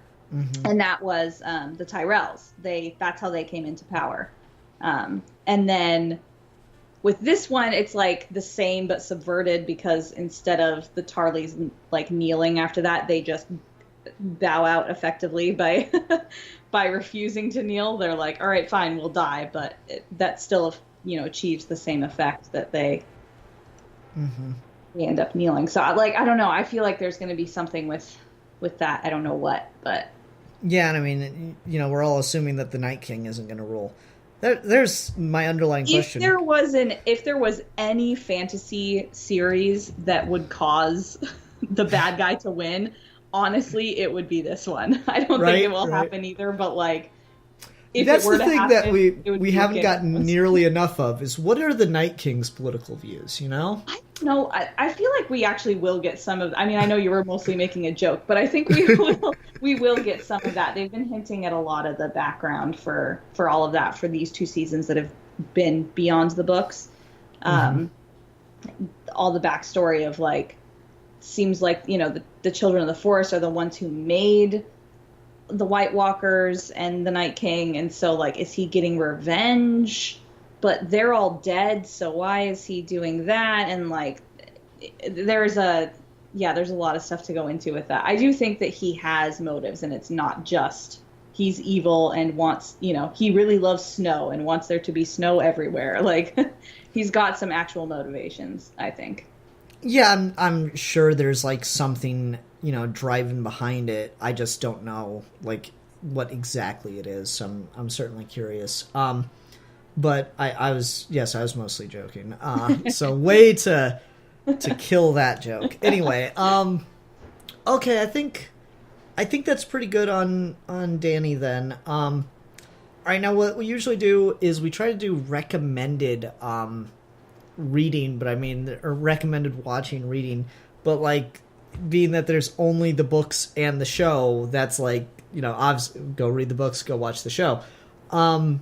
And that was the Tyrells. That's how they came into power. And then with this one, it's like the same but subverted, because instead of the Tarleys like kneeling after that, they just bow out effectively by by refusing to kneel. They're like, all right, fine, we'll die, but that still, you know, achieves the same effect that they end up kneeling. So, like, I don't know. I feel like there's going to be something with that. I don't know what, but yeah. And I mean, you know, we're all assuming that the Night King isn't going to rule. There's my underlying question. If there was any fantasy series that would cause the bad guy to win, honestly, it would be this one. I don't think it will happen either, but like, if that's it were the to thing happen, that we haven't okay. gotten nearly enough of is what are the Night King's political views, you know? I feel like we actually will get some of. I mean, I know you were mostly making a joke, but I think we will get some of that. They've been hinting at a lot of the background for all of that for these 2 seasons that have been beyond the books. All the backstory of like, seems like, you know, the children of the forest are the ones who made the White Walkers and the Night King, and so like, is he getting revenge? But they're all dead, so why is he doing that? And like, there's a lot of stuff to go into with that. I do think that he has motives, and it's not just he's evil and wants, you know, he really loves snow and wants there to be snow everywhere. Like, he's got some actual motivations, I think. Yeah, I'm sure there's like something, you know, driving behind it. I just don't know like what exactly it is. So I'm certainly curious. But I was mostly joking. So way to kill that joke. Anyway, okay, I think that's pretty good on Dany then. All right, now what we usually do is we try to do recommended reading, but I mean, or recommended watching reading, but like, being that there's only the books and the show, that's like, you know, obviously go read the books, go watch the show. I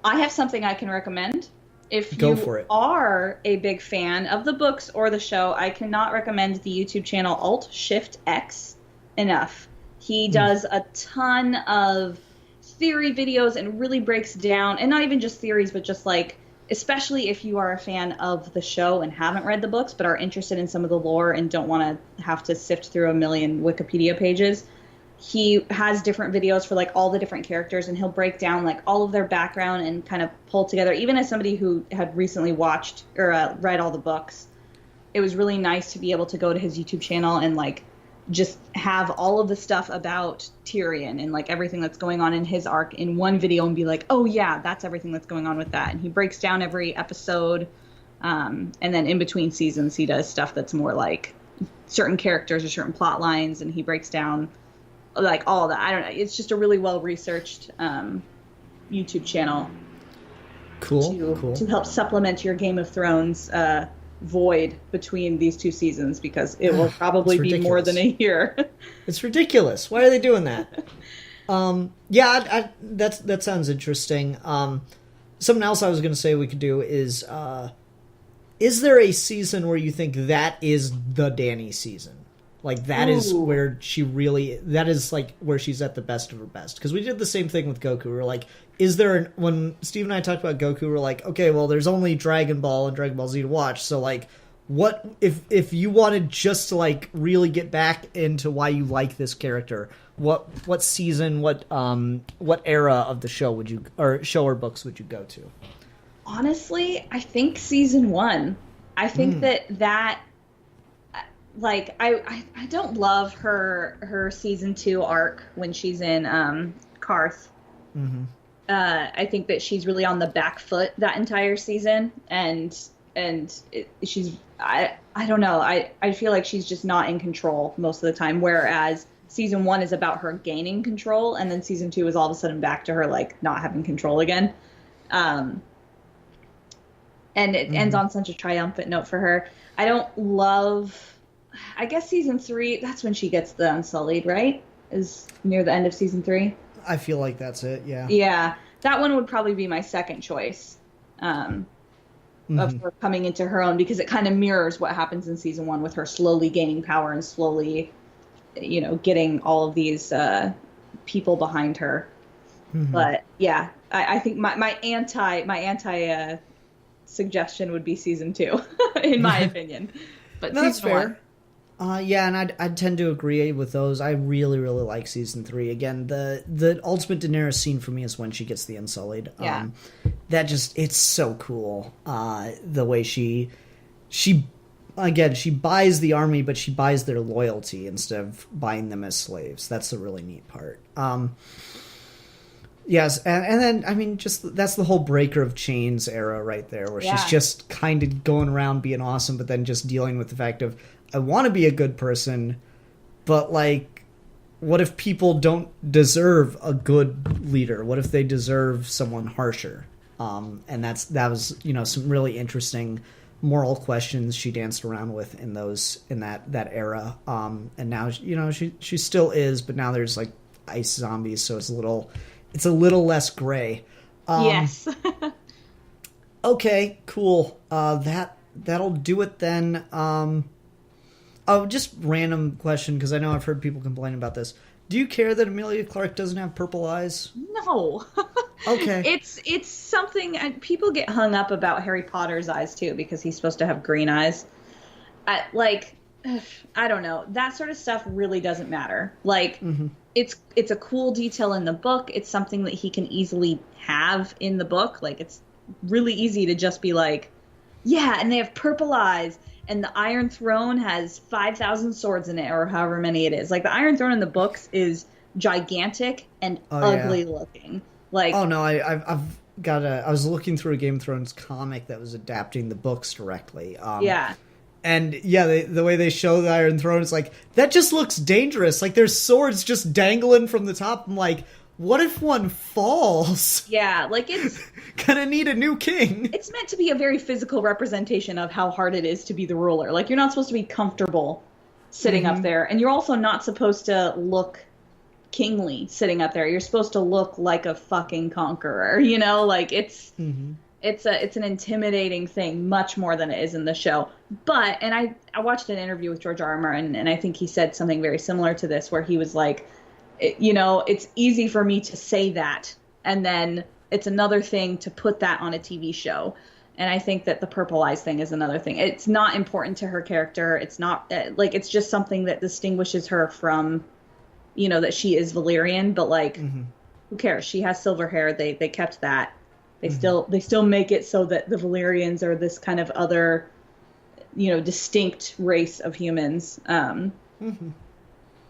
have something I can recommend. If Go you for it. are a big fan of the books or the show, I cannot recommend the YouTube channel Alt Shift X enough. He does a ton of theory videos and really breaks down, and not even just theories, but just like, especially if you are a fan of the show and haven't read the books but are interested in some of the lore and don't want to have to sift through a million Wikipedia pages. He has different videos for like all the different characters, and he'll break down like all of their background and kind of pull together. Even as somebody who had recently watched or read all the books, it was really nice to be able to go to his YouTube channel and like just have all of the stuff about Tyrion and like everything that's going on in his arc in one video and be like, oh yeah, that's everything that's going on with that. And he breaks down every episode. And then in between seasons, he does stuff that's more like certain characters or certain plot lines, and he breaks down like all that. I don't know. It's just a really well-researched YouTube channel. Cool. To help supplement your Game of Thrones void between these 2 seasons, because it will probably be more than a year. It's ridiculous. Why are they doing that? That sounds interesting. Something else I was going to say we could do is there a season where you think that is the Dany season? Like, that is where that is like where she's at the best of her best. Because we did the same thing with Goku. We were like, when Steve and I talked about Goku, we were like, okay, well, there's only Dragon Ball and Dragon Ball Z to watch. So, like, what, if you wanted just to, like, really get back into why you like this character, what season, what era of the show show or books would you go to? Honestly, I think season 1. I think that like, I don't love her season 2 arc when she's in Karth. I think that she's really on the back foot that entire season, and she's I don't know, I feel like she's just not in control most of the time, whereas season 1 is about her gaining control, and then season 2 is all of a sudden back to her like not having control again. And it ends on such a triumphant note for her. I don't love, I guess season 3, that's when she gets the Unsullied, right? Is near the end of season 3. I feel like that's it, yeah. Yeah, that one would probably be my second choice of her coming into her own, because it kind of mirrors what happens in season 1 with her slowly gaining power and slowly, you know, getting all of these people behind her. But yeah, I think my anti suggestion would be season 2, in my opinion. But no, that's fair. 1. Yeah, and I'd tend to agree with those. I really, really like season 3. Again, the ultimate Daenerys scene for me is when she gets the Unsullied. Yeah. That just, it's so cool. The way she buys the army, but she buys their loyalty instead of buying them as slaves. That's the really neat part. Yes, and then, I mean, just, that's the whole Breaker of Chains era right there, where she's just kind of going around being awesome, but then just dealing with the fact of, I want to be a good person, but, like, what if people don't deserve a good leader? What if they deserve someone harsher? And that was, you know, some really interesting moral questions she danced around with in that era. And now, you know, she still is, but now there's like ice zombies, so it's a little less gray. Yes. Okay, cool. That'll do it then. Oh, just random question, because I know I've heard people complain about this. Do you care that Emilia Clarke doesn't have purple eyes? No. Okay. It's something, and people get hung up about Harry Potter's eyes too, because he's supposed to have green eyes. I don't know. That sort of stuff really doesn't matter. Like, it's a cool detail in the book. It's something that he can easily have in the book. Like, it's really easy to just be like, yeah, and they have purple eyes, and the Iron Throne has 5,000 swords in it, or however many it is. Like, the Iron Throne in the books is gigantic and ugly looking. Like, oh no, I was looking through a Game of Thrones comic that was adapting the books directly. yeah. And yeah, the way they show the Iron Throne is like, that just looks dangerous. Like, there's swords just dangling from the top. I'm like, what if one falls? Yeah, like, it's gonna need a new king. It's meant to be a very physical representation of how hard it is to be the ruler. Like, you're not supposed to be comfortable sitting up there, and you're also not supposed to look kingly sitting up there. You're supposed to look like a fucking conqueror, you know? Like, it's an intimidating thing, much more than it is in the show. But, and I watched an interview with George R. R. Martin, and I think he said something very similar to this, where he was like, you know, it's easy for me to say that, and then it's another thing to put that on a TV show. And I think that the purple eyes thing is another thing. It's not important to her character. It's not, like, it's just something that distinguishes her from, you know, that she is Valyrian, but, like, who cares? She has silver hair. They kept that. They still make it so that the Valyrians are this kind of other, you know, distinct race of humans.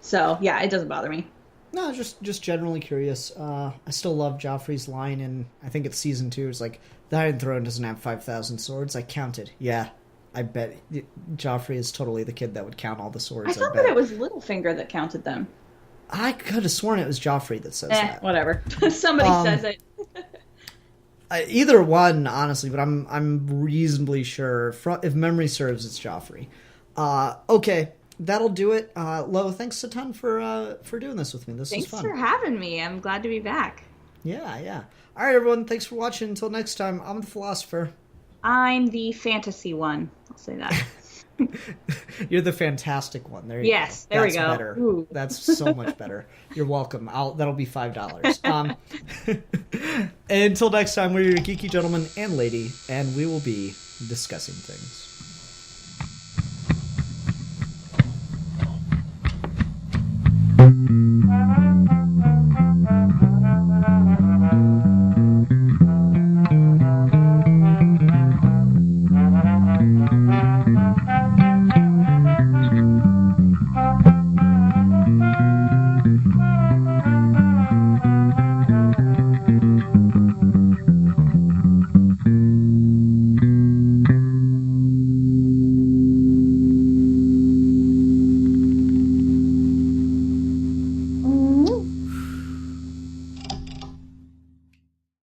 So, yeah, it doesn't bother me. No, just generally curious. I still love Joffrey's line, and I think it's season 2. It's like, the Iron Throne doesn't have 5,000 swords. I counted. Yeah, I bet Joffrey is totally the kid that would count all the swords. I thought that it was Littlefinger that counted them. I could have sworn it was Joffrey that says that. Whatever. Somebody says it. Either one, honestly, but I'm reasonably sure. If memory serves, it's Joffrey. Okay. That'll do it. Lo, thanks a ton for doing this with me. This was fun. Thanks for having me. I'm glad to be back. Yeah. All right, everyone. Thanks for watching. Until next time, I'm the philosopher. I'm the fantasy one. I'll say that. You're the fantastic one. There you go. Yes, there we go. Better. Ooh. That's so much better. You're welcome. That'll be $5. Until next time, we're your geeky gentleman and lady, and we will be discussing things.